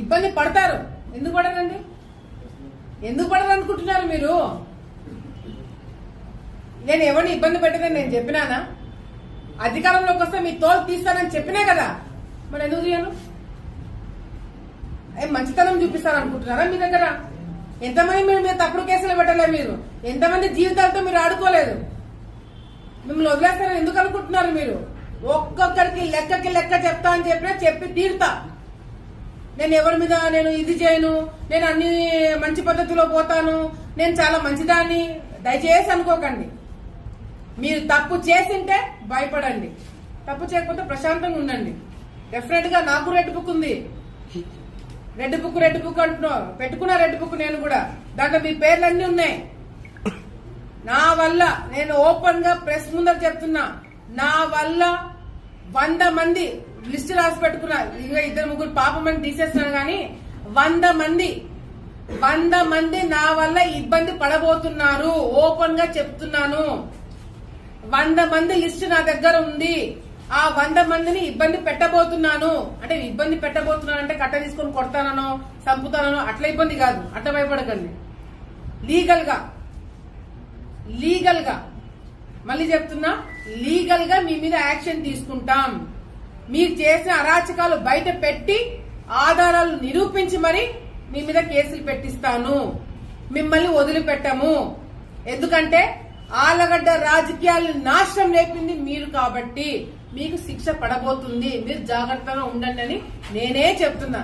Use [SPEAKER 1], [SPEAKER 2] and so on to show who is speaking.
[SPEAKER 1] ఇబ్బంది పడతారు. ఎందుకు పడరండి? ఎందుకు పడరు అనుకుంటున్నారు మీరు? నేను ఎవరిని ఇబ్బంది పెట్టదని నేను చెప్పినానా? అధికారంలోకి వస్తే మీ తోలు తీస్తానని చెప్పినా కదా, మరి ఎందుకు చేయను? మంచితనం చూపిస్తారనుకుంటున్నారా? మీ దగ్గర ఎంతమంది మీరు తప్పుడు కేసులు పెట్టలే? మీరు ఎంతమంది జీవితాలతో మీరు ఆడుకోలేదు? మిమ్మల్ని వదిలేస్తారని ఎందుకు అనుకుంటున్నారు మీరు? ఒక్కొక్కరికి లెక్క చెప్తా అని చెప్పినా చెప్పి తీరుతా. నేను ఎవరి మీద నేను ఇది చేయను, నేను అన్ని మంచి పద్ధతిలో పోతాను, నేను చాలా మంచిదాన్ని దయచేసి అనుకోకండి. మీరు తప్పు చేసింటే భయపడండి, తప్పు చేయకపోతే ప్రశాంతంగా ఉండండి. డెఫినెట్ గా నాకు రెడ్ బుక్ ఉంది. రెడ్ బుక్ అంటున్నావు, పెట్టుకున్నా రెడ్ బుక్ నేను కూడా. దాంట్లో మీ పేర్లన్నీ ఉన్నాయి. నా వల్ల నేను ఓపెన్ గా ప్రెస్ ముందర చెప్తున్నా, నా వల్ల 100 మంది లిస్ట్ రాసి పెట్టుకున్నా. ఇంకా 2-3 పాపమని తీసేస్తున్నాను కానీ 100 మంది నా వల్ల ఇబ్బంది పడబోతున్నారు. ఓపెన్ గా చెప్తున్నాను. 100 మంది లిస్ట్ నా దగ్గర ఉంది. ఆ 100 మందిని ఇబ్బంది పెట్టబోతున్నాను. అంటే ఇబ్బంది పెట్టబోతున్నాను అంటే కట్ట తీసుకొని కొడతానో చంపుతానో అట్లా ఇబ్బంది కాదు. అట్లా భయపడకండి. లీగల్ గా మళ్ళీ చెప్తున్నా, లీగల్ గా మీ మీద యాక్షన్ తీసుకుంటాం. మీరు చేసిన అరాచకాలు బయట పెట్టి ఆధారాలు నిరూపించి మరి మీ మీద కేసులు పెట్టిస్తాను. మిమ్మల్ని వదిలిపెట్టము. ఎందుకంటే ఆలగడ్డ రాజకీయాలు నాశనం లేపింది మీరు కాబట్టి మీకు శిక్ష పడబోతుంది. మీరు జాగ్రత్తగా ఉండండి అని నేనే చెప్తున్నా.